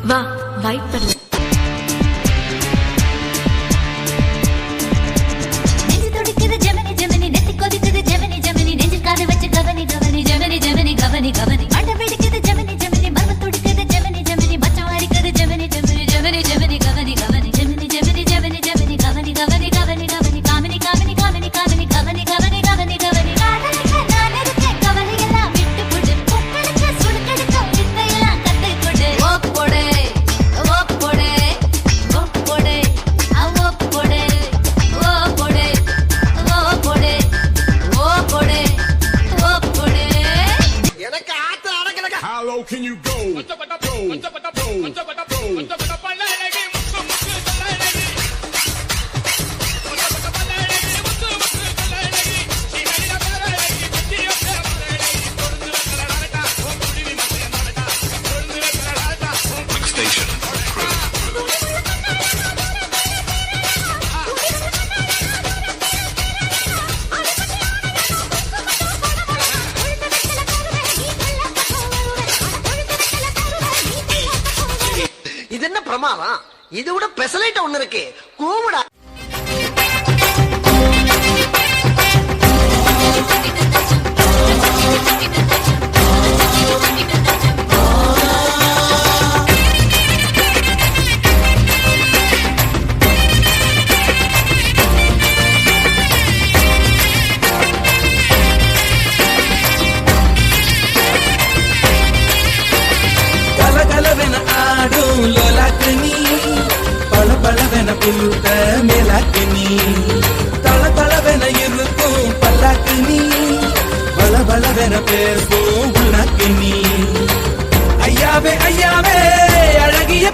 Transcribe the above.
வா வைட் பண்ணு. நெஞ்சு துடிக்குது ஜெமினி ஜெமினி, நெத்தி கொதிக்குது ஜெமினி ஜெமினி, நெஞ்சில் காது வச்சு கவனி கவனி ஜெமினி ஜெமினி கவனி கவனி, மண்டை வெடிக்குது ஜெமினி ஜெமினி, மர்ம துடிக்குது ஜெமினி ஜெமினி, மச்சம் அரிக்குது ஜெமினி ஜெமினி ஜெமினி ஜெமினி கவனி கவனி ஜெமினி ஜெமினி ஜெமினி ஜெமினி கவனி கவனி கவனி கவனி காமினி காமினி காமினி காமினி கவனி கவனி கவனி கவனி காதலிக்க நான் இருக்கேன் கவலையெல்லாம் விட்டு போடு, பொக்களுக்கு சுடுக்கெடுக்கும் வித்தையெல்லாம் கத்து கொடு. ஓப்போடு ஓப்போடு ஓப்போடு ஓப்போடு ஓப்போடு ஓப்போடு ஓப்போடு ஓப்போடு. எனக்கு ஆத்த அடக்கலங்க. How low can you go? இது என்ன பிரமாதம்? இது விட பெசலைட் ஒண்ணு இருக்கு, கூமுடா. கலகலவென ஆடும் லோலாக்கனி, பளபளவென புல்லுத மேலாக்கனி, தளதளவென இருக்கும் பல்லாக்கனி, பளபளவென பேசும் உள்ளாக்கனி. ஐயாவே ஐயாவே அழகிய